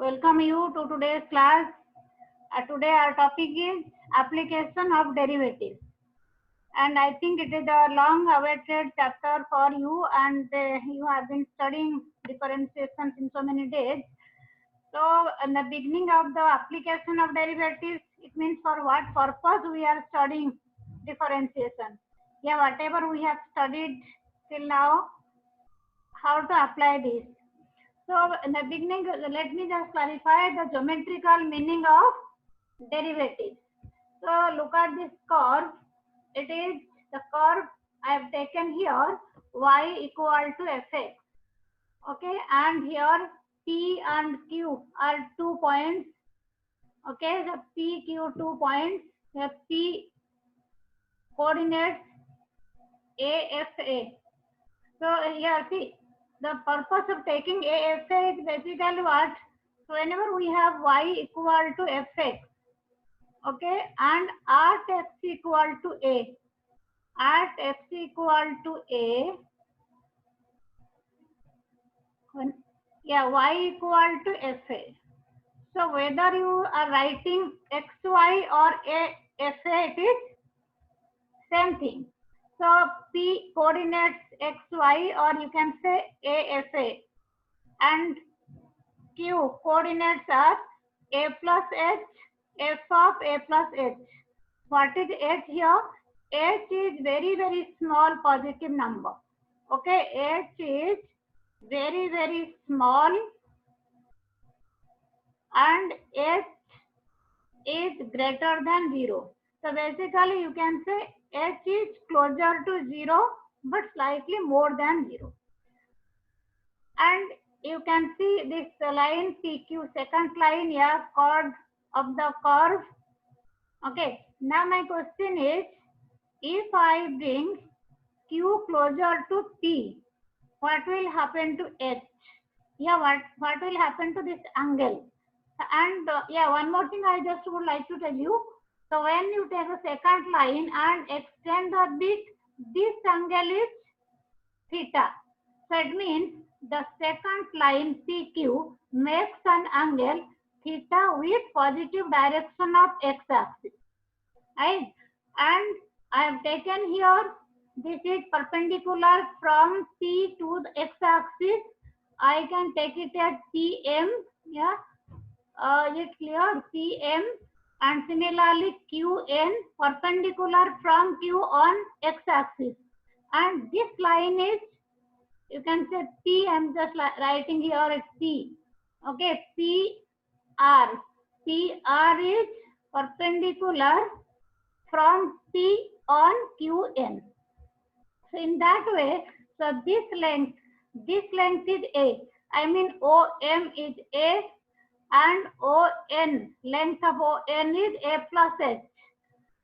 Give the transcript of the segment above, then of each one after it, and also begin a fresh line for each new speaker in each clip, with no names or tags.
welcome you to today's class. Today our topic is application of derivatives, and I think it is a long-awaited chapter for you, and you have been studying differentiation in so many days. So, in the beginning of the application of derivatives, it means for what purpose we are studying differentiation. Yeah, whatever we have studied till now, how to apply this. So in the beginning, let me just clarify the geometrical meaning of derivatives. So look at this curve. It is the curve I have taken here, y equal to fx. Okay, and here P and Q are 2 points. Okay, the P, Q 2 points. The P coordinates AFA. So here see, the purpose of taking AFA is basically what? So whenever we have y equal to fx, okay, and at x equal to a, at x equal to a, y equal to fa. So whether you are writing xy or fa, it is same thing. So P coordinates xy, or you can say AFA, and Q coordinates are a plus h, f of a plus h. What is h here? H is very small positive number. Okay, h is very small, and h is greater than 0. So basically you can say h is closer to 0 but slightly more than 0. And you can see this line PQ, second line, yeah, chord of the curve. Okay, now my question is, if I bring Q closer to P, what will happen to H? Yeah, what will happen to this angle? And yeah, one more thing I just would like to tell you. So when you take a second line and extend a bit, this angle is theta. So it means the second line PQ makes an angle theta with positive direction of x-axis. Right? And I have taken here, this is perpendicular from P to the x-axis. I can take it as PM. Yeah, is it clear? PM, and similarly QN perpendicular from Q on x-axis. And this line is, you can say P, I'm just writing here it's P. Okay, PR. PR is perpendicular from P on QN. So in that way, so this length is A. I mean OM is A, and ON, length of ON is A plus H.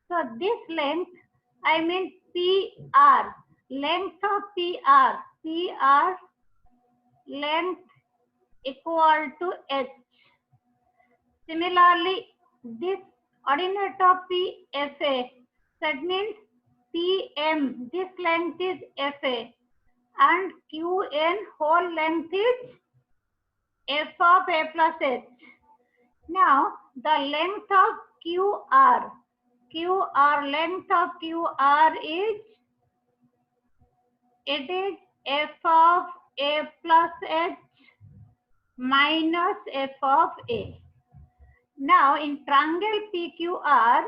So this length, I mean PR, length of PR length equal to H. Similarly, this ordinate of PFA, that means PM, this length is FA, and QN whole length is F of A plus H. Now, the length of QR, length of QR is, it is F of A plus H minus F of A. Now, in triangle PQR,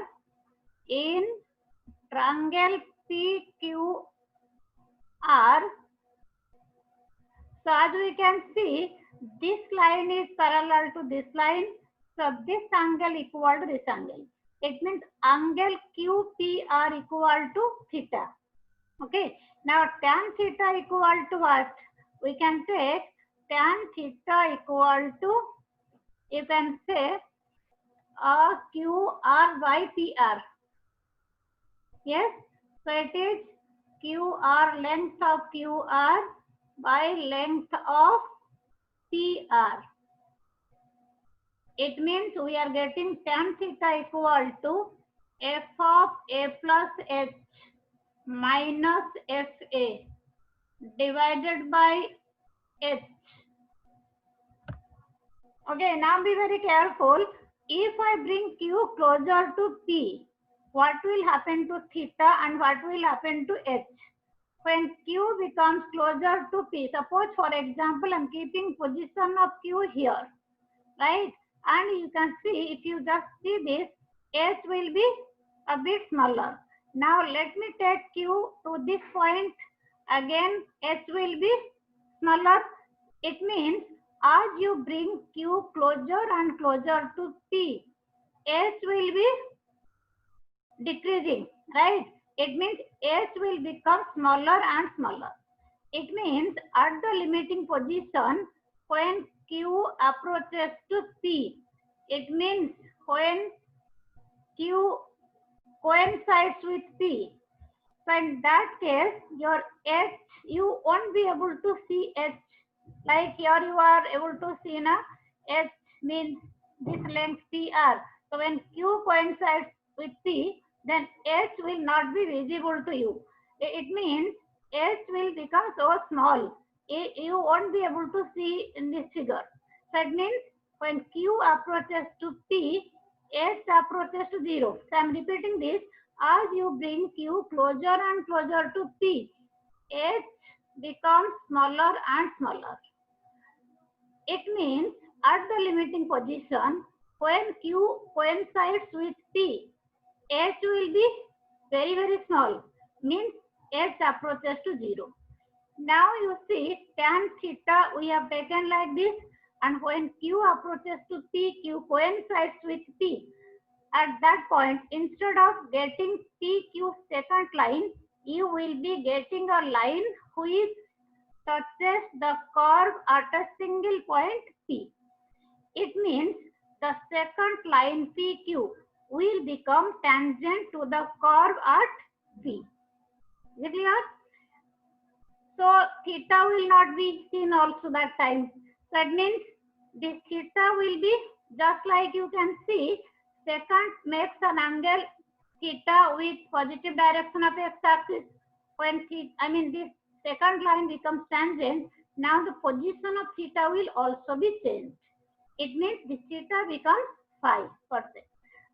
so as we can see, this line is parallel to this line. So this angle equal to this angle. It means angle QPR equal to theta. Okay. Now tan theta equal to what? We can take tan theta equal to, you can say, QR by PR. Yes. So it is QR, length of QR by length of PR. It means we are getting tan theta equal to F of A plus H minus FA divided by H. Okay, now be very careful. If I bring Q closer to P, what will happen to theta and what will happen to H? When Q becomes closer to P, suppose for example, I'm keeping position of Q here, right? And you can see, if you just see this, H will be a bit smaller. Now let me take Q to this point. Again, H will be smaller. It means as you bring Q closer and closer to P, H will be decreasing, right? It means H will become smaller and smaller. It means at the limiting position, when Q approaches to P, it means when Q coincides with P. So in that case, your H, you won't be able to see H. Like here you are able to see na H means this length PR. So when Q coincides with P, then H will not be visible to you. It means H will become so small. You won't be able to see in this figure. So it means when Q approaches to P, H approaches to 0. So I am repeating this. As you bring Q closer and closer to P, H becomes smaller and smaller. It means at the limiting position, when Q coincides with P, H will be very, very small, means H approaches to 0. Now you see tan theta we have taken like this, and when Q approaches to P, Q coincides with P. At that point, instead of getting PQ second line, you will be getting a line which touches the curve at a single point P. It means the second line PQ will become tangent to the curve at P. Is it clear? So theta will not be seen also that time. That means this theta will be just like you can see, second makes an angle theta with positive direction of x-axis. When this second line becomes tangent, now the position of theta will also be changed. It means this theta becomes phi per se.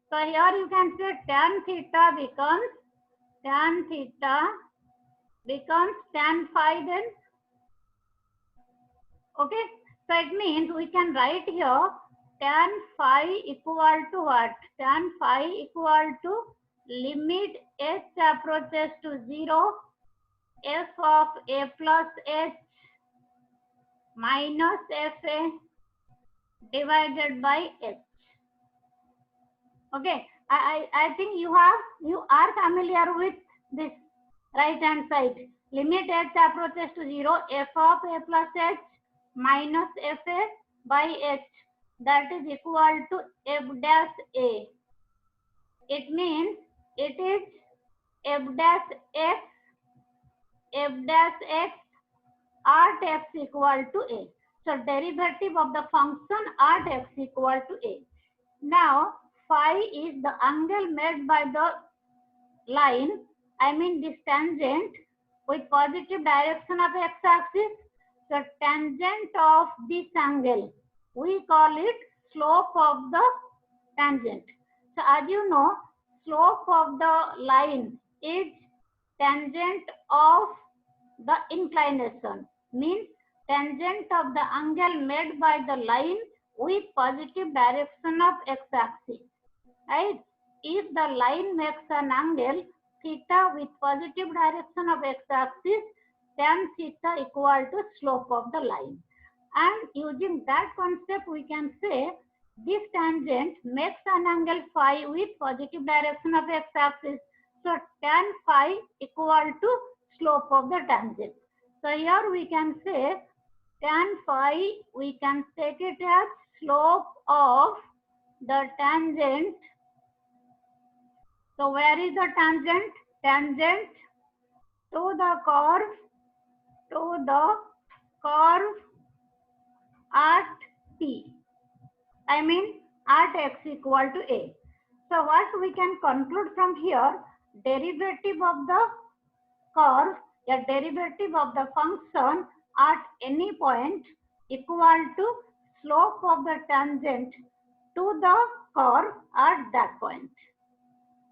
So here you can say tan theta becomes tan phi then. Okay, so it means we can write here tan phi equal to what? Tan phi equal to limit h approaches to 0, f of a plus h minus fa divided by h. Okay, I think you are familiar with this right hand side. Limit h approaches to 0, f of a plus h minus fa by h, that is equal to f dash a. It means it is f dash x at x equal to a. So derivative of the function at x equal to a. Now phi is the angle made by the line, this tangent with positive direction of x-axis. So tangent of this angle, we call it slope of the tangent. So as you know, slope of the line is tangent of the inclination, means tangent of the angle made by the line with positive direction of x-axis, right? If the line makes an angle theta with positive direction of x-axis, tan theta equal to slope of the line. And using that concept, we can say this tangent makes an angle phi with positive direction of x-axis. So tan phi equal to slope of the tangent. So here we can say tan phi, we can take it as slope of the tangent. So where is the tangent? Tangent to the curve at P. At x equal to a. So what we can conclude from here, derivative of the curve, the derivative of the function at any point equal to slope of the tangent to the curve at that point.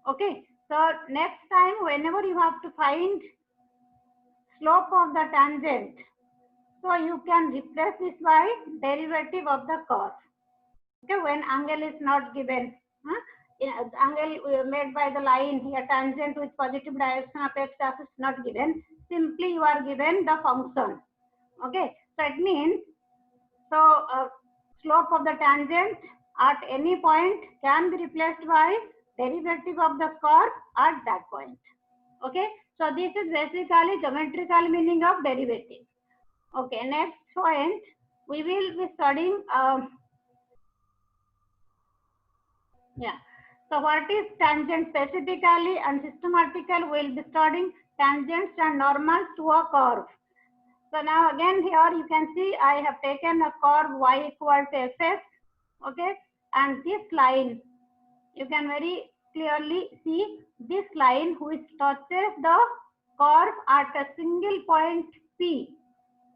Okay, so next time whenever you have to find slope of the tangent, so you can replace this by derivative of the curve. Okay, when angle is not given, angle made by the line here, tangent with positive direction of x-axis not given, simply you are given the function. Okay, so it means, so slope of the tangent at any point can be replaced by derivative of the curve at that point. Okay, so this is basically geometrical meaning of derivative. Okay, next point we will be studying. Yeah. So what is tangent specifically and systematically? We'll be studying tangents and normals to a curve. So now again here you can see I have taken a curve y equal to fx. Okay, and this line you can very clearly see this line which touches the curve at a single point p,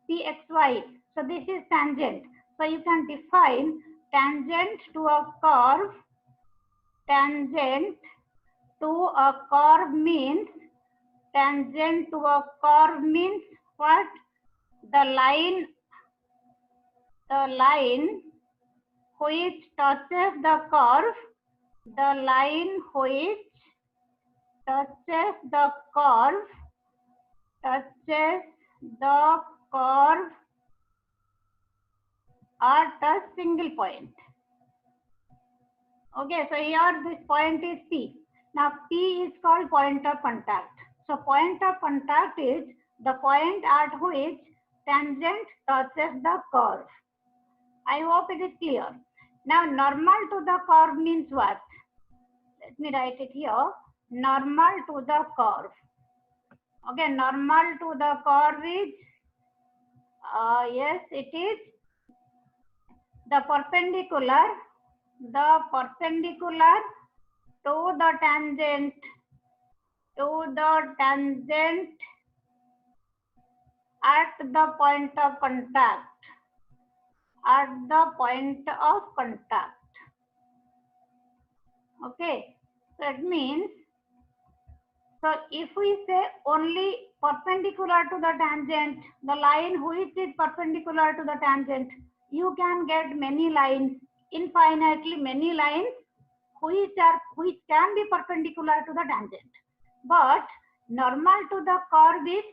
pxy. So this is tangent. So you can define tangent to a curve. Tangent to a curve means, tangent to a curve means what? The line which touches the curve, the line which touches the curve, touches the curve at a single point. Okay, so here this point is P. Now P is called point of contact. So point of contact is the point at which tangent touches the curve. I hope it is clear. Now normal to the curve means what? Let me write it here. Normal to the curve. Okay, normal to the curve is, yes, it is the perpendicular to the tangent at the point of contact, Okay, so it means, so if we say only perpendicular to the tangent, the line which is perpendicular to the tangent, you can get many lines, infinitely many lines which can be perpendicular to the tangent. But normal to the curve is,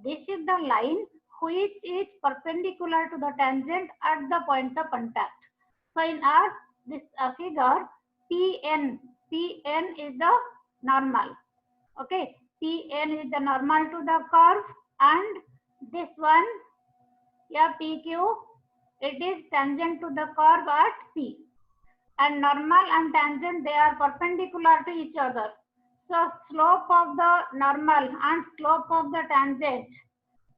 this is the line which is perpendicular to the tangent at the point of contact. So in our this figure, Pn is the normal. Okay, Pn is the normal to the curve, and this one, yeah, PQ, it is tangent to the curve at P. And normal and tangent, they are perpendicular to each other. So slope of the normal and slope of the tangent,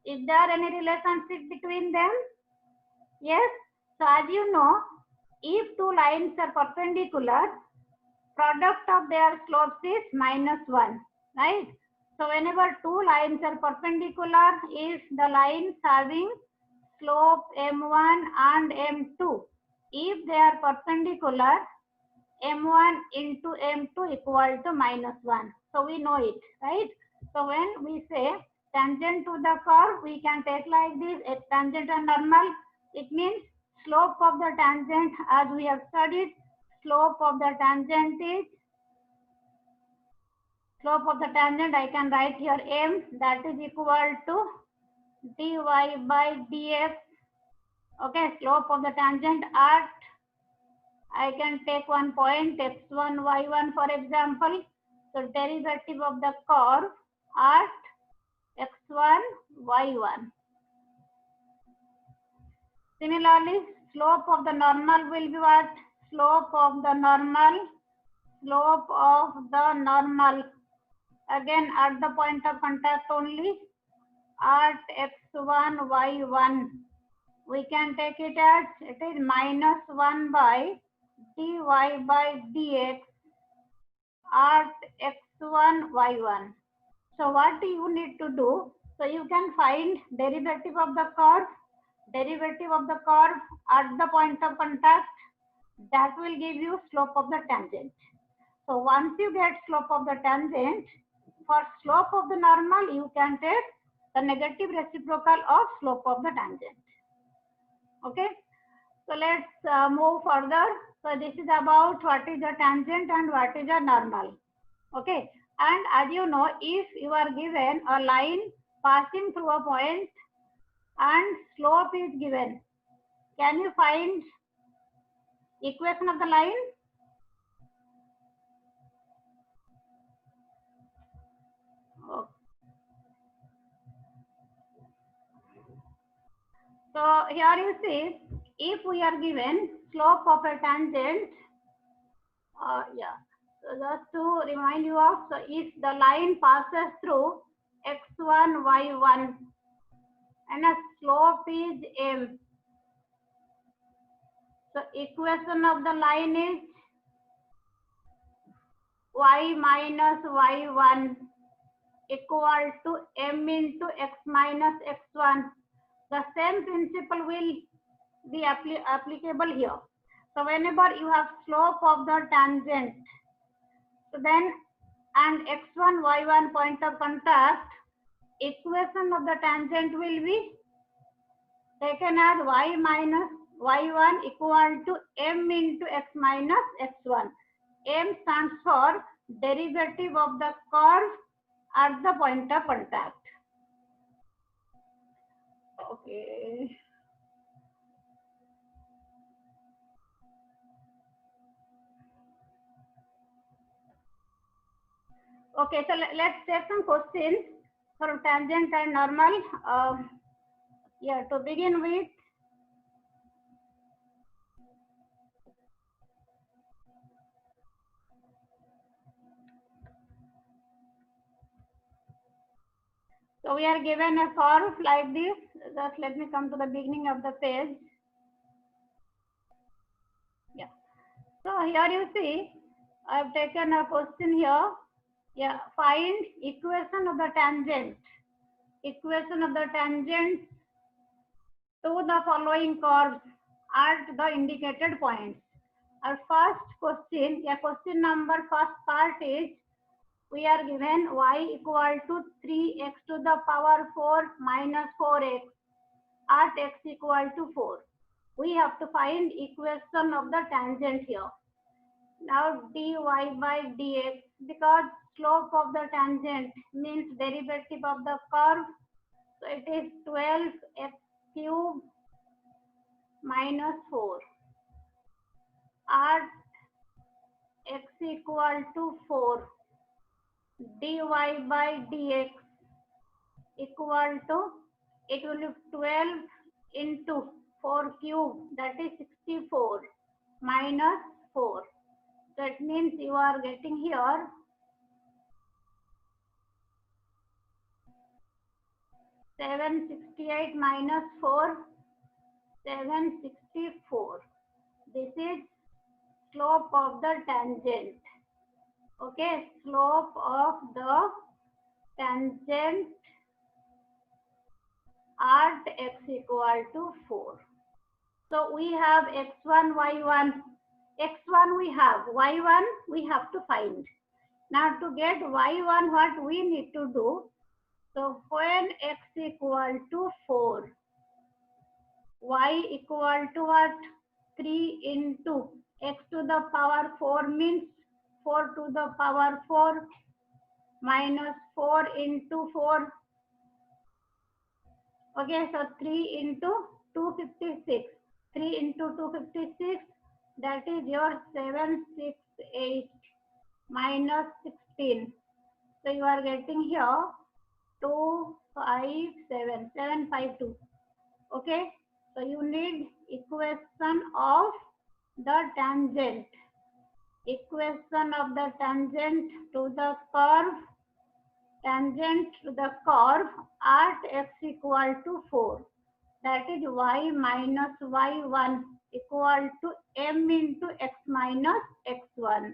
is there any relationship between them? Yes. So as you know, if two lines are perpendicular, product of their slopes is -1, right? So whenever two lines are perpendicular, if the lines having slope m1 and m2, if they are perpendicular, m1 into m2 equal to -1. So we know it, right? So when we say tangent to the curve, we can take like this, a tangent and normal. It means slope of the tangent, as we have studied, slope of the tangent is, slope of the tangent I can write here m, that is equal to dy by dx. Okay, slope of the tangent at, I can take one point x1, y1 for example. So derivative of the curve at x1, y1. Similarly, slope of the normal will be what? Slope of the normal again at the point of contact only, at x1, y1. We can take it as, it is -1 by dy by dx at x1, y1. So what do you need to do? So you can find derivative of the curve. derivative of the curve at the point of contact, that will give you slope of the tangent. So once you get slope of the tangent, for slope of the normal, you can take the negative reciprocal of slope of the tangent. Okay. So let's move further. So this is about what is a tangent and what is a normal. Okay. And as you know, if you are given a line passing through a point and slope is given, can you find equation of the line? Okay. So here you see, if we are given slope of a tangent, yeah. So just to remind you of, so if the line passes through x1, y1, and a slope is m, so equation of the line is y minus y1 equal to m into x minus x1. The same principle will be applicable here. So whenever you have slope of the tangent, so then and x1, y1 point of contact, equation of the tangent will be taken as y minus y1 equal to m into x minus x1. M stands for derivative of the curve at the point of contact. Okay. Okay, so let's take some questions from tangent and normal. Yeah, to begin with, so we are given a curve like this. Just let me come to the beginning of the page. Yeah. So here you see, I have taken a question here. Yeah, find equation of the tangent. Equation of the tangent to the following curves at the indicated points. Our first question, yeah, question number first part is, we are given y equal to 3x to the power 4 minus 4x at x equal to 4. We have to find equation of the tangent here. Now dy by dx, because slope of the tangent means derivative of the curve. So it is 12x cube minus 4 at x equal to 4. Dy by dx equal to, it will be 12 into 4 cube, that is 64 minus 4. That means you are getting here 768 minus 4, 764. This is slope of the tangent. Okay, slope of the tangent at x equal to 4. So we have x1, y1. X1 we have, y1 we have to find. Now to get y1, what we need to do? So when x equal to 4, y equal to what? 3 into x to the power 4 means 4 to the power 4 minus 4 into 4. Okay, so 3 into 256. 3 into 256, that is your 768 minus 16. So you are getting here 257, 752. Okay, so you need equation of the tangent. Equation of the tangent to the curve, tangent to the curve at x equal to 4. That is y minus y1 equal to m into x minus x1.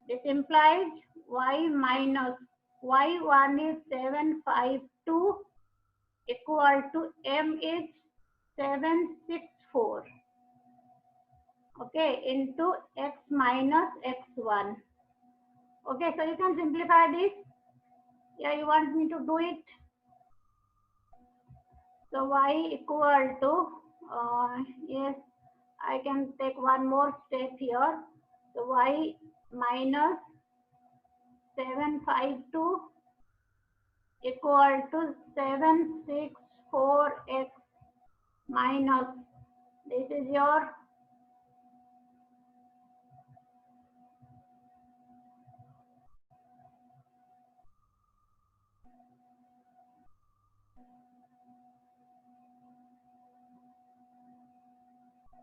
This implies y minus y1 is 752 equal to m is 764, okay, into x minus x1. Okay, so you can simplify this. Yeah, you want me to do it? So y equal to, yes, I can take one more step here. So y minus 752 equal to 764x minus, this is your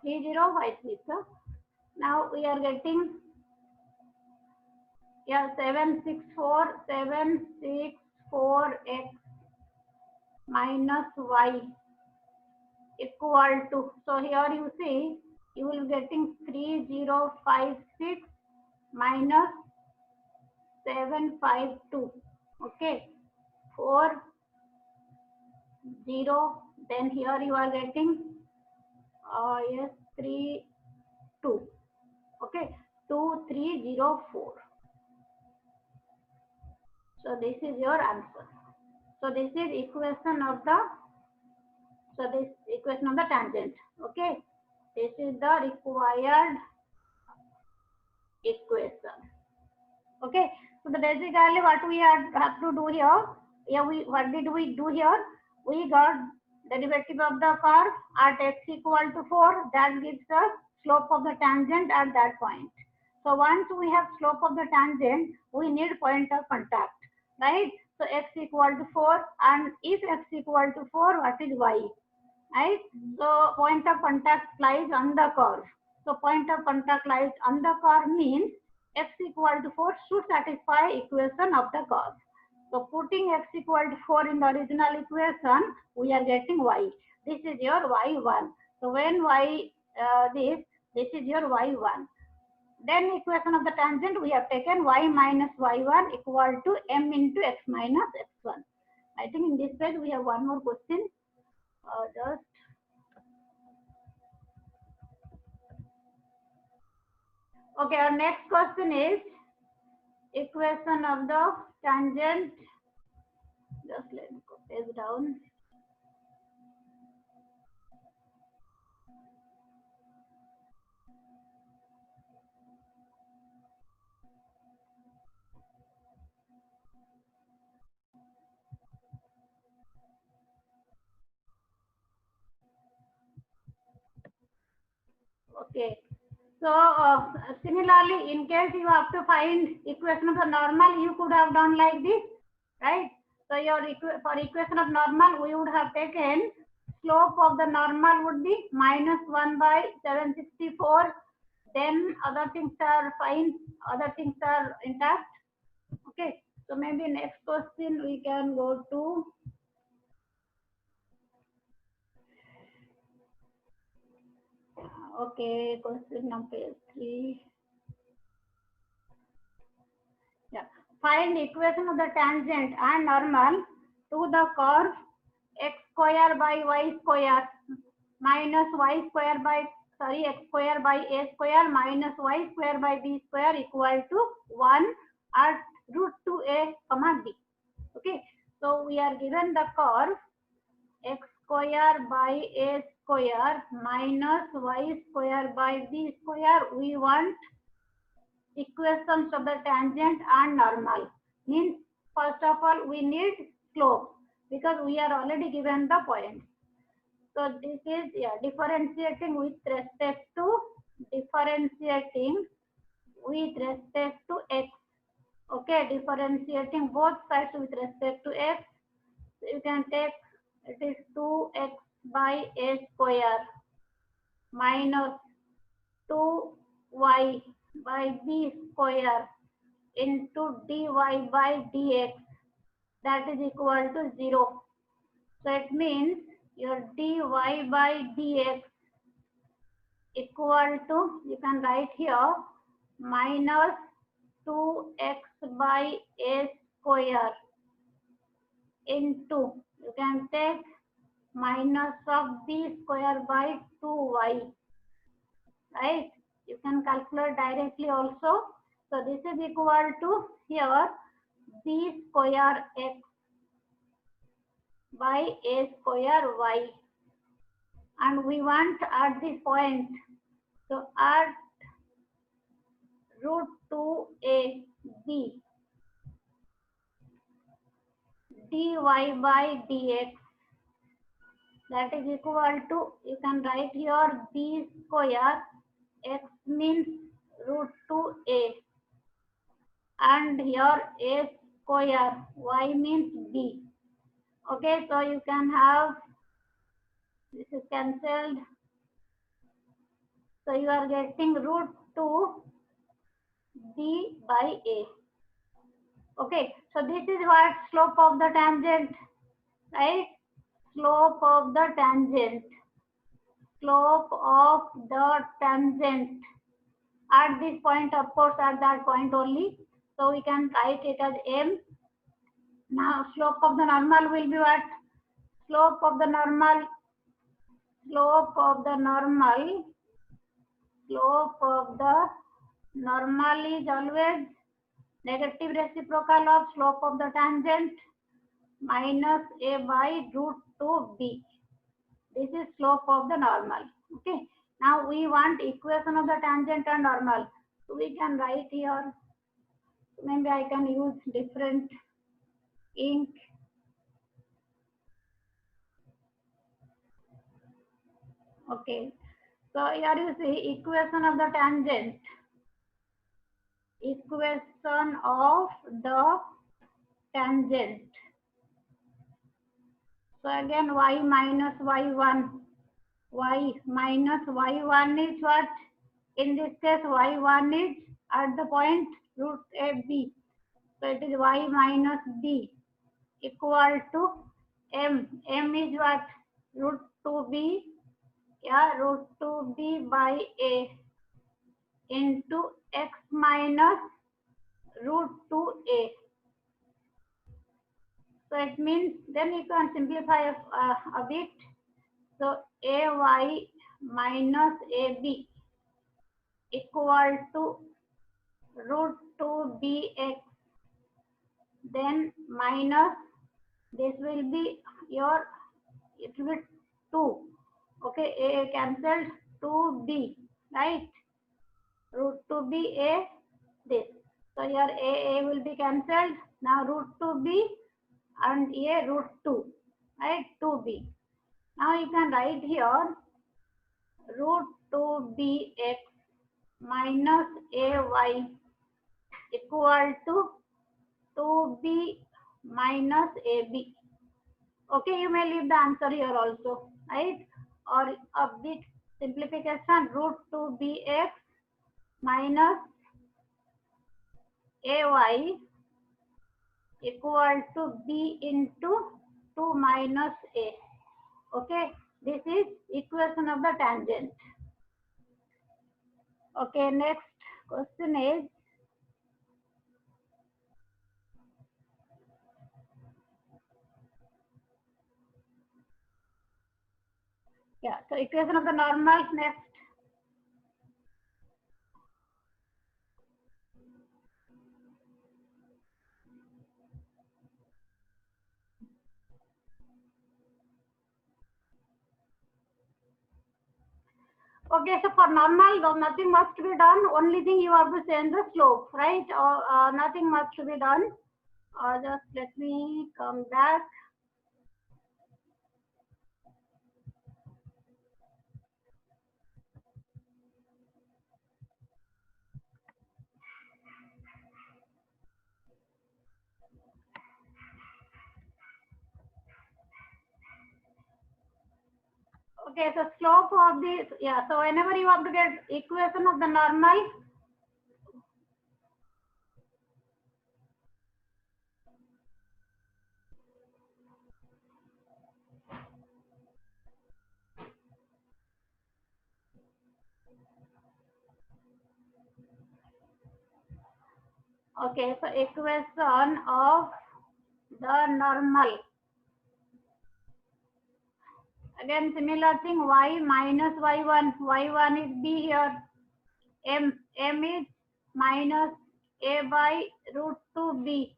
3056. So now we are getting, yeah, 764x minus y equal to, so here you see, you will be getting 3056 minus 752. Okay, 40, then here you are getting, yes, 3, 2. Okay, 2304. So this is your answer. So this is equation of the, so this equation of the tangent. Okay, this is the required equation. Okay, so the basically what we have to do here, yeah, what did we do here? We got derivative of the curve at x equal to 4, that gives us slope of the tangent at that point. So once we have slope of the tangent, we need point of contact, right? So x equal to 4, and if x equal to 4, what is y, right? So point of contact lies on the curve. So point of contact lies on the curve means x equal to 4 should satisfy equation of the curve. So putting x equal to 4 in the original equation, we are getting y. This is your y1. So when y, this is your y1. Then equation of the tangent, we have taken y minus y1 equal to m into x minus x1. I think in this page we have one more question. Just okay, our next question is equation of the tangent. Just let me go page down. Okay. So similarly, in case you have to find equation of the normal, you could have done like this, right? So your for equation of normal, we would have taken slope of the normal would be minus 1 by 764. Then other things are fine, other things are intact. Okay. So maybe next question we can go to. Okay, question number 3. Yeah. Find equation of the tangent and normal to the curve x square by y square minus y square by, sorry, x square by a square minus y square by b square equal to 1 at root 2a comma b. Okay. So we are given the curve x square by a square minus y square by b square. We want equations of the tangent and normal. Means first of all we need slope because we are already given the point. So this is, yeah, differentiating with respect to x. Okay, differentiating both sides with respect to x. So you can take, it is 2x by a square minus 2y by b square into dy by dx, that is equal to 0. So it means your dy by dx equal to, you can write here, minus 2x by a square into, you can take minus of b square by 2y, right? You can calculate directly also. So this is equal to here b square x by a square y, and we want at this point, so at root 2a b dy by dx, that is equal to, you can write here b square, x means root 2a, and here a square, y means b. Okay, so you can have, this is cancelled, so you are getting root 2 b by a. Okay, so this is what slope of the tangent, right? Slope of the tangent, slope of the tangent at this point, of course at that point only, so we can write it as m. Now slope of the normal will be what? Slope of the normal, slope of the normal, slope of the normal is always negative reciprocal of slope of the tangent minus a by root 2b. This is slope of the normal. Okay. Now we want equation of the tangent and normal. So we can write here. Maybe I can use different ink. Okay. So here you see equation of the tangent. Equation of the tangent. So again y minus y1. Y minus y1 is what? In this case y1 is at the point root ab. So it is y minus b equal to m. M is what? Root 2b. Yeah, root 2b by a into x minus root 2a. So it means, then you can simplify a bit. So ay minus ab equal to root 2bx, then minus, this will be your, it will be 2. Okay, a cancelled, 2b, right? Root 2b a, this. So your a will be cancelled. Now root 2b and a root 2, right? 2b. Now you can write here root 2bx minus ay equal to 2b minus ab. Okay, you may leave the answer here also, right? Or a bit simplification, root 2bx minus ay equal to b into 2 minus a. Okay, this is equation of the tangent. Okay, next question is, yeah, so equation of the normal next. Okay, so for normal, nothing must be done. Only thing you have to change the slope, right? Or nothing must be done. Just let me come back. Okay, so slope of this, yeah. So whenever you have to get equation of the normal, okay, so equation of the normal. Again, similar thing, y minus y1. y1 is b here. m is minus a by root 2b.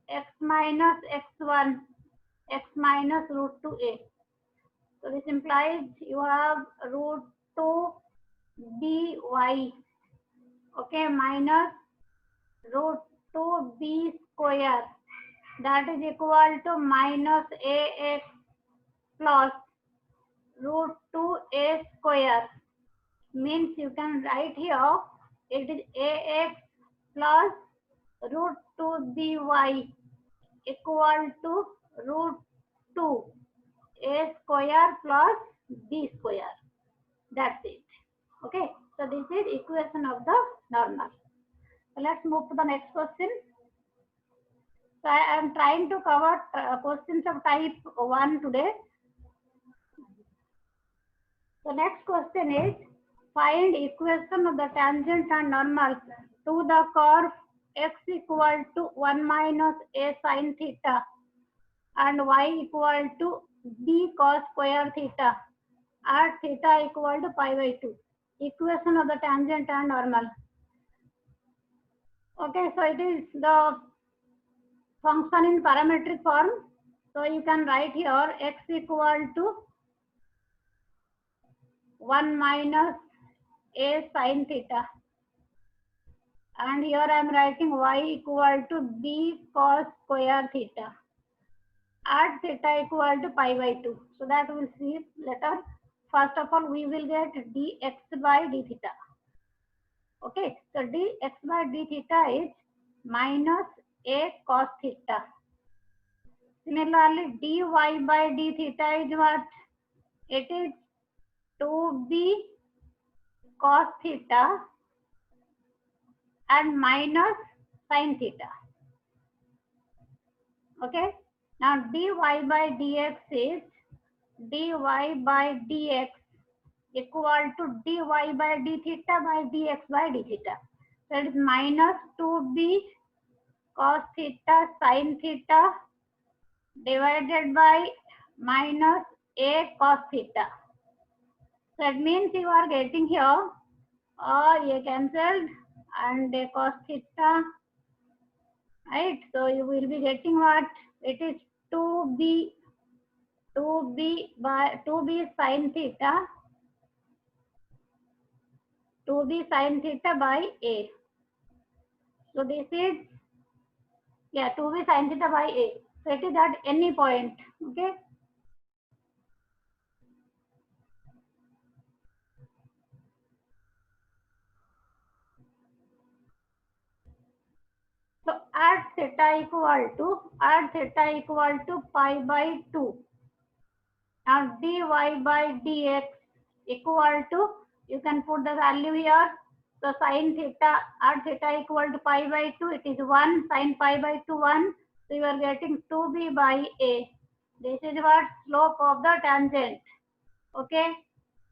X minus x1. X minus root 2a. So this implies you have root 2 by, okay, minus root 2b square, that is equal to minus ax plus root 2a square. Means you can write here it is ax plus root 2by equal to root 2 a square plus b square. That's it. Okay, so this is equation of the normal. So let's move to the next question. So I am trying to cover questions of type 1 today. The next question is, find equation of the tangent and normal to the curve x equal to 1 minus a sine theta and y equal to b cos square theta at theta equal to pi by 2. Equation of the tangent and normal. Okay, so it is the function in parametric form. So you can write here x equal to 1 minus a sine theta, and here I am writing y equal to b cos square theta at theta equal to pi by 2. So that we'll see later. First of all, we will get dx by d theta. Okay, so dx by d theta is minus a cos theta. Similarly, dy by d theta is what? It is 2b cos theta and minus sin theta. Okay, now dy by dx is dy by dx equal to dy by d theta by dx by d theta. So it is minus 2b cos theta sin theta divided by minus a cos theta. So it means you are getting here a cancelled and a cos theta, right? So you will be getting what? It is 2b by 2b sin theta, 2b sin theta by a. So this is, yeah, 2b sin theta by a. So it is at any point. Okay. So at theta equal to pi by 2. Now dy by dx equal to, you can put the value here. So sin theta at theta equal to pi by 2, it is 1, sin pi by 2, 1. So you are getting 2b by a. This is what? Slope of the tangent. Okay,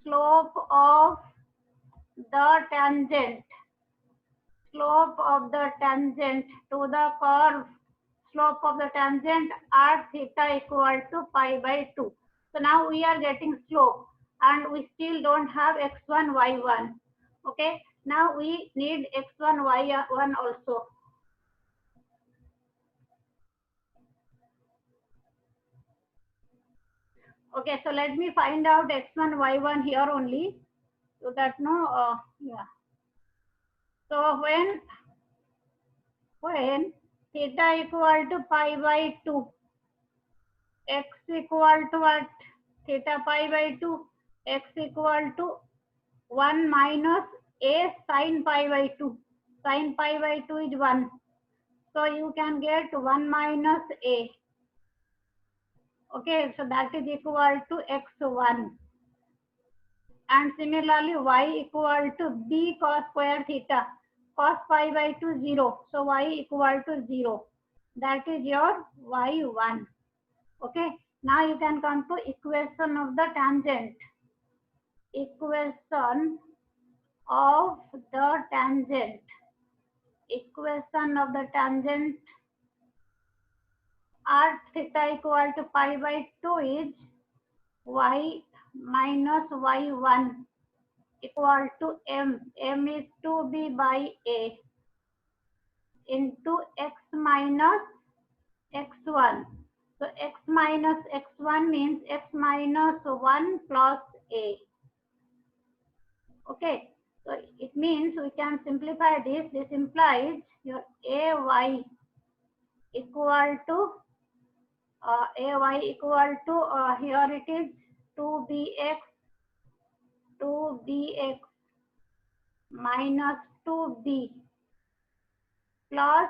slope of the tangent. Slope of the tangent to the curve. Slope of the tangent at theta equal to pi by 2. So now we are getting slope and we still don't have x1, y1. Okay, now we need x1, y1 also. Okay, so let me find out x1, y1 here only. So that no, yeah. So when theta equal to pi by 2, x equal to what? Theta pi by 2, x equal to 1 minus a sin pi by 2. Sin pi by 2 is 1. So you can get 1 minus a. Okay, so that is equal to x1. And similarly, y equal to b cos square theta. Cos pi by 2, 0. So y equal to 0. That is your y1. Okay, now you can come to equation of the tangent. Equation of the tangent. Equation of the tangent at theta equal to pi by 2 is y minus y1 equal to m. M is 2b by a into x minus x1. So x minus x1 means x minus 1 plus a. Okay. So it means we can simplify this. This implies your ay equal to here it is 2bx minus 2b plus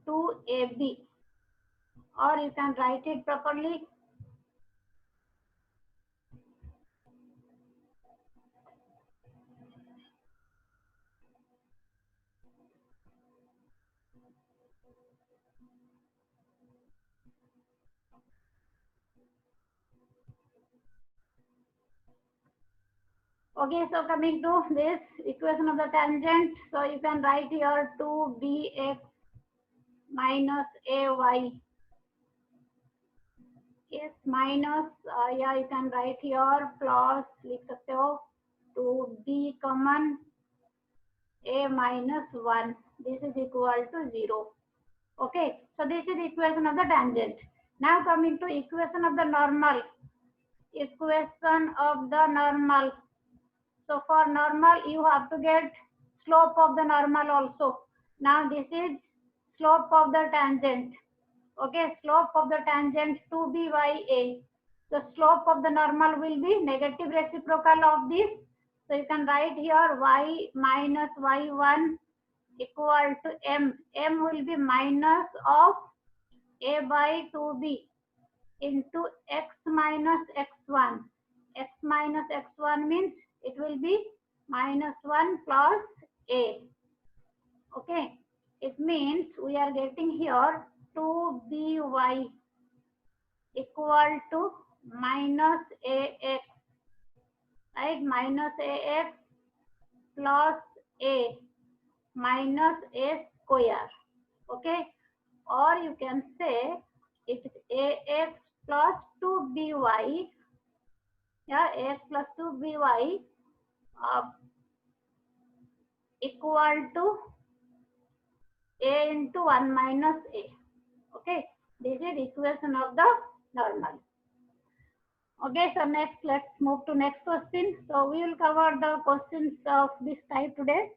2ab, or you can write it properly. Okay, so coming to this equation of the tangent, so you can write here 2bx minus ay is minus yeah, you can write here plus लिख सकते हो 2b common a minus 1. This is equal to 0. Okay, so this is equation of the tangent. Now coming to equation of the normal. Equation of the normal. So for normal, you have to get slope of the normal also. Now this is slope of the tangent. Okay, slope of the tangent 2b by a. The slope of the normal will be negative reciprocal of this. So you can write here y minus y1 equal to m. M will be minus of a by 2b into x minus x1. X minus x1 means it will be minus 1 plus a. Okay, it means we are getting here 2by equal to minus ax, right? Minus ax plus a minus a square. Okay, or you can say it is ax plus 2by, yeah, ax plus 2by equal to a into 1 minus a. Okay, this is equation of the normal. Okay, so next let's move to next question. So we will cover the questions of this type today.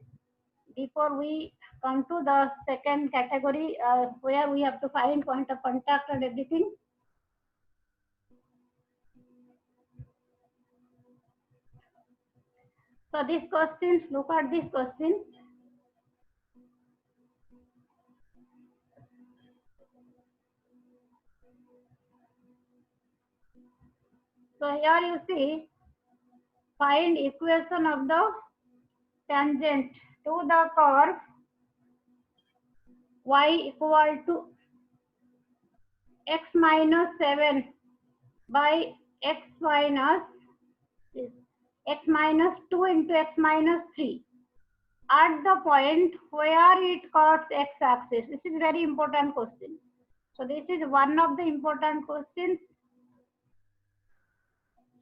Before we come to the second category where we have to find point of contact and everything. So these questions, look at this question. So here you see, find equation of the tangent to the curve y equal to x minus 7 by x minus 2 into x minus 3 at the point where it cuts x-axis. This is very important question. So this is one of the important questions.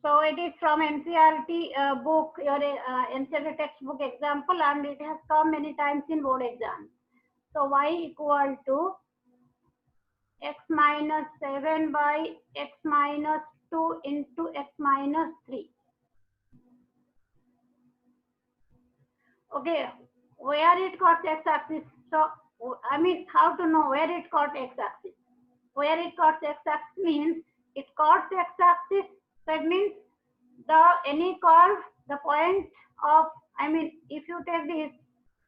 So it is from NCERT book, your NCERT textbook example, and it has come many times in board exam. So y equal to x minus 7 by x minus 2 into x minus 3. Okay, where it cuts x-axis. So I mean, how to know where it cuts x-axis? Where it cuts x-axis means it cuts x-axis. That means the any curve, the point of, I mean, if you take this,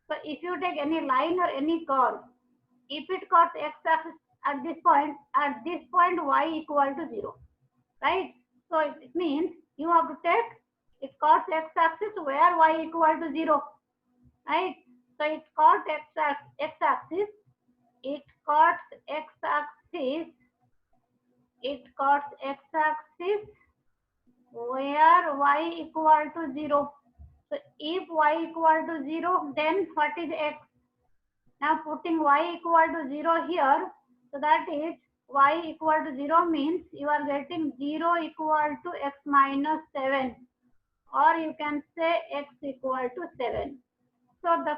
so if you take any line or any curve, if it cuts x-axis at this point y equal to 0, right? So it means you have to take it cuts x-axis where y equal to 0, right? So it cuts x-axis, it cuts x-axis, it cuts x-axis where y equal to 0. So if y equal to 0, then what is x? Now putting y equal to 0 here, so that is y equal to 0 means you are getting 0 equal to x minus 7, or you can say x equal to 7. So the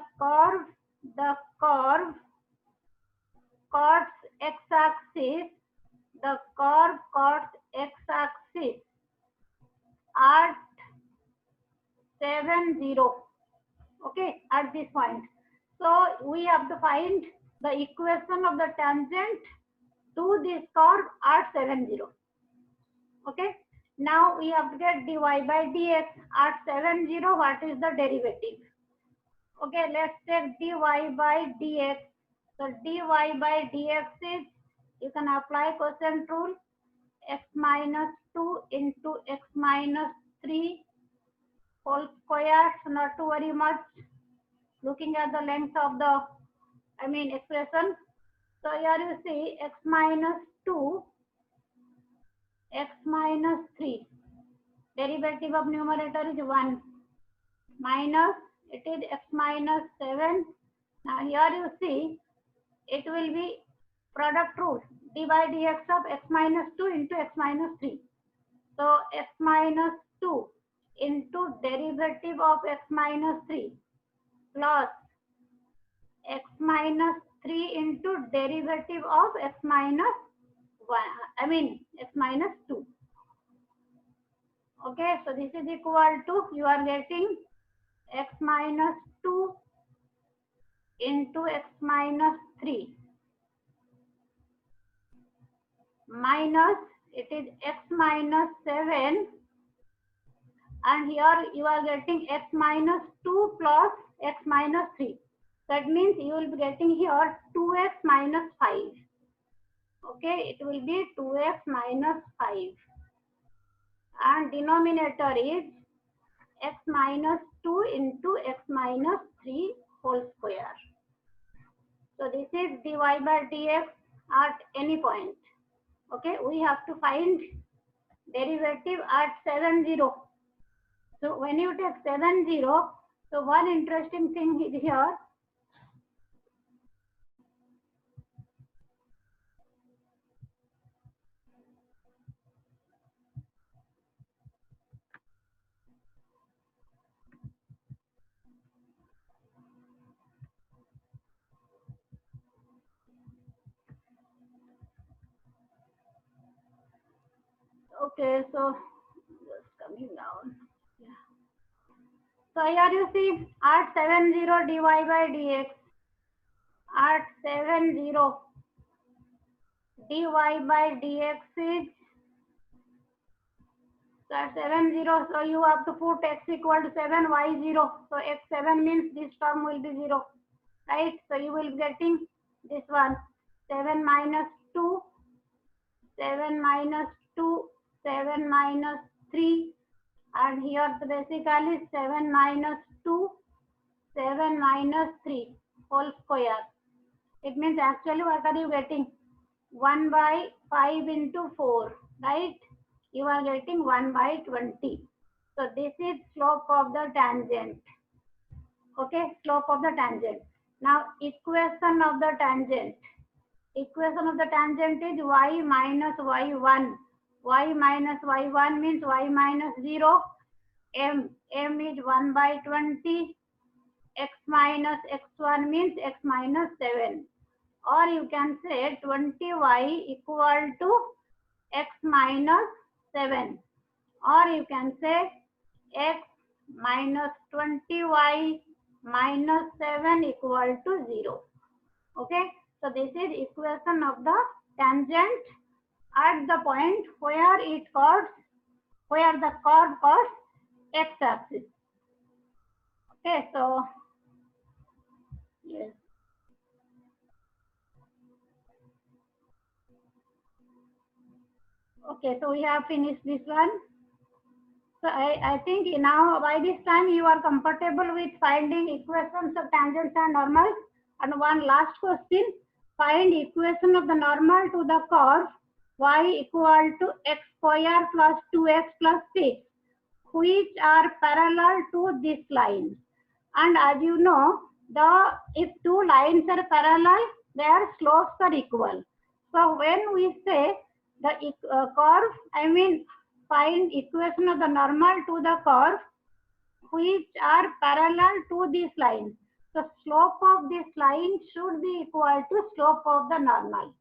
curve cuts x-axis, the curve cuts x-axis at 7, 0. Okay, at this point. So we have to find the equation of the tangent to this curve at 7, 0. Okay, now we have to get dy by dx at 7, 0. What is the derivative? Okay, let's take dy by dx. So dy by dx is, you can apply quotient rule, x minus 2 into x minus 3 whole square. So not to worry much looking at the length of the expression. So here you see x minus 2, x minus 3. Derivative of numerator is 1. Minus, it is x minus 7. Now here you see, it will be product rule. d by dx of x minus 2 into x minus 3. So x minus 2 into derivative of x minus 3 plus x minus 3 into derivative of x minus 1, x minus 2. Okay, so this is equal to, you are getting x minus 2 into x minus 3 minus, it is x minus 7, and here you are getting x minus 2 plus x minus 3. That means you will be getting here 2x minus 5. Okay, it will be 2x minus 5. And denominator is x minus 2 into x minus 3 whole square. So this is dy by dx at any point. Okay, we have to find derivative at 7, 0. So when you take 7, 0, so one interesting thing is here. Okay, so just coming down. Yeah. So here you see at 7, 0 dy by dx, at 7, 0 dy by dx is, so at 7, 0, so you have to put x equal to 7, y 0. So x 7 means this term will be 0, right? So you will be getting this one, 7 minus 2, 7 minus 2, 7 minus 3, and here so basically 7 minus 2, 7 minus 3 whole square. It means actually what are you getting? 1 by 5 into 4, right? You are getting 1 by 20. So this is slope of the tangent. Okay, slope of the tangent. Now equation of the tangent. Equation of the tangent is y minus y1. Y minus y1 means y minus 0. M is 1 by 20. X minus x1 means x minus 7. Or you can say 20y equal to x minus 7. Or you can say x minus 20y minus 7 equal to 0. Okay, so this is equation of the tangent at the point where it curves, where the curve curves x-axis. Okay, so yes. Okay, so we have finished this one. So I think now by this time you are comfortable with finding equations of tangents and normals. And one last question, find equation of the normal to the curve y equal to x square plus 2x plus 6, which are parallel to this line. And as you know, if two lines are parallel, their slopes are equal. So when we say the curve, I mean find equation of the normal to the curve which are parallel to this line. The slope of this line should be equal to slope of the normal,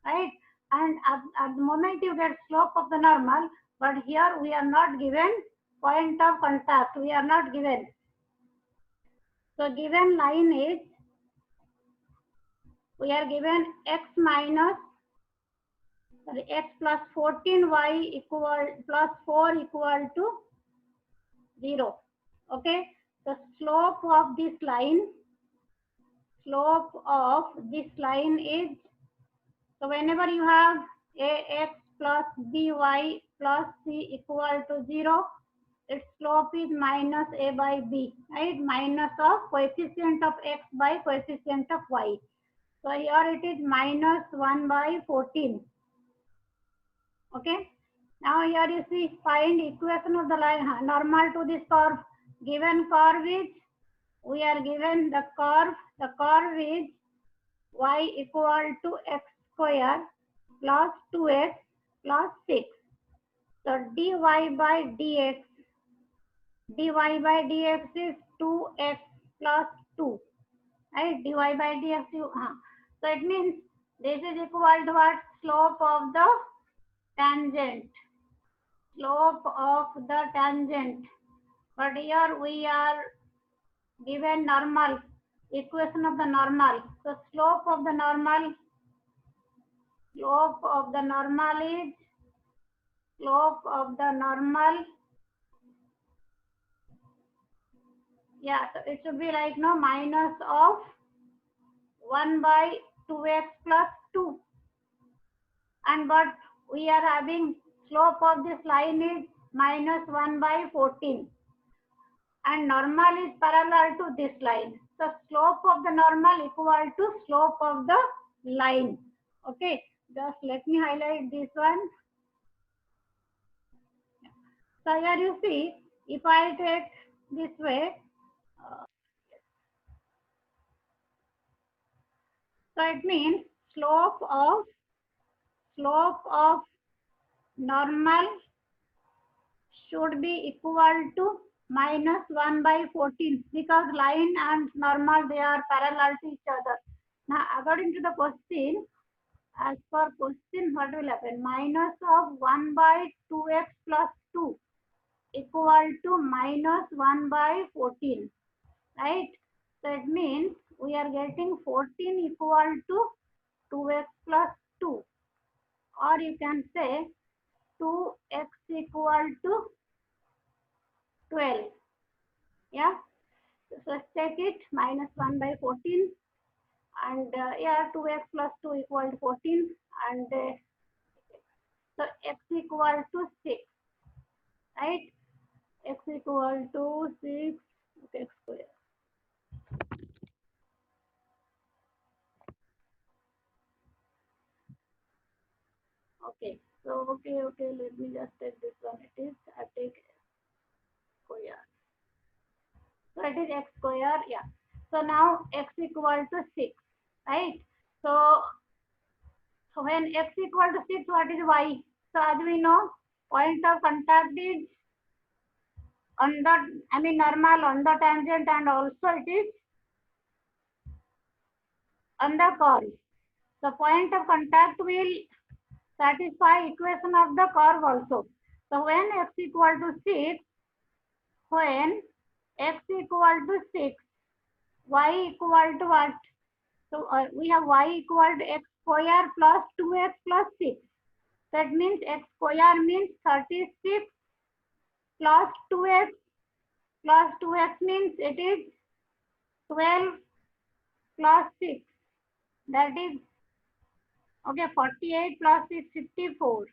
right? And at the moment you get slope of the normal, but here we are not given point of contact. We are not given. So given line is, we are given x minus, sorry, x plus 14y equal plus 4 equal to 0. Okay. The slope of this line is, so whenever you have ax plus by plus c equal to 0, its slope is minus a by b, right? Minus of coefficient of x by coefficient of y. So here it is minus 1 by 14. Okay. Now here you see, find equation of the line normal to this curve. Given curve is, we are given the curve is y equal to x square plus 2x plus 6. So dy by dx is 2x plus 2, right? Dy by dx, so it means this is equal to what? Slope of the tangent. But here we are given normal, equation of the normal. So slope of the normal is, yeah, so it should be like no minus of 1 by 2x plus 2. And but we are having slope of this line is minus 1 by 14. And normal is parallel to this line. So slope of the normal equal to slope of the line. Okay, just let me highlight this one. So here you see, if I take this way, so it means slope of normal should be equal to minus 1 by 14, because line and normal, they are parallel to each other. Now according to the question, as per question, what will happen? Minus of 1 by 2x plus 2 equal to minus 1 by 14, right? So it means we are getting 14 equal to 2x plus 2, or you can say 2x equal to 12. Yeah, so take it minus 1 by 14, and yeah, 2x plus 2 equal to 14, and so x equal to 6, right? X equal to 6, okay, square. Okay, so okay, let me just take this one. It is, I take square. So it is x square, yeah. So now x equal to 6, right? So when x equal to 6, what is y? So as we know, point of contact is on the, I mean normal on the tangent, and also it is on the curve. The point of contact will satisfy equation of the curve also. So when x equal to 6, y equal to what? So we have y equal to x square plus 2x plus 6. That means x square means 36 plus 2x means it is 12 plus 6. That is, okay, 48 plus 6, 54.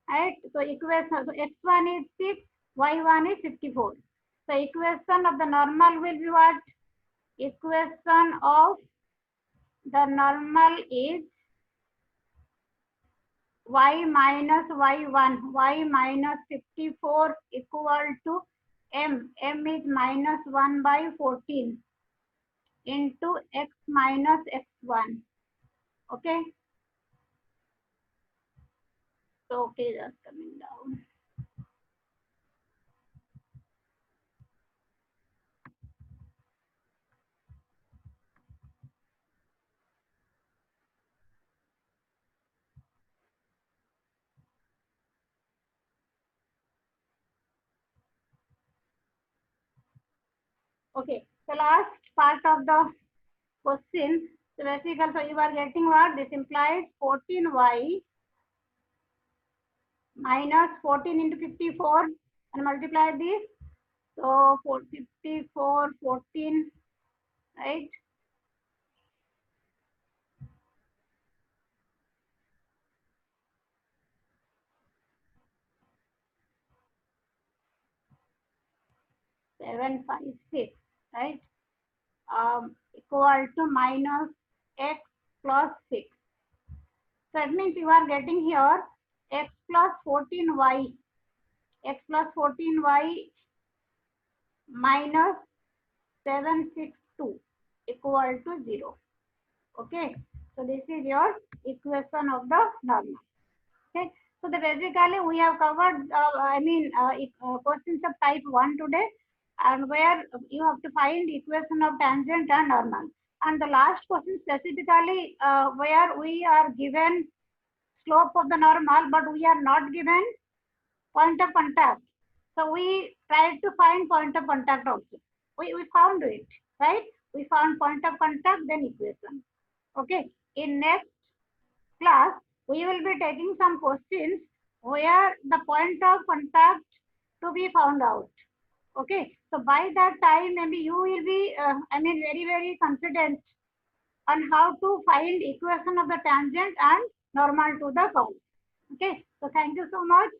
Right? So equation, so x1 is 6, y1 is 54. So equation of the normal will be what? Equation of the normal is y minus y1, y minus 54 equal to m. M is minus 1 by 14 into x minus x1. Okay. So, okay, just coming down. Okay, the last part of the question. So basically, so you are getting what? This implies 14y minus 14 into 54 and multiply this. So 54, 14, right? 756, right? Equal to minus x plus 6. So that means you are getting here x plus 14y, x plus 14y minus 762 equal to 0. Okay, so this is your equation of the normal. Okay, so the basically we have covered, questions of type 1 today, and where you have to find equation of tangent and normal. And the last question specifically where we are given slope of the normal, but we are not given point of contact. So we tried to find point of contact also. We found it, right? We found point of contact, then equation. Okay, in next class, we will be taking some questions where the point of contact to be found out. Okay, so by that time, maybe you will be, very, very confident on how to find equation of the tangent and normal to the curve. Okay, so thank you so much.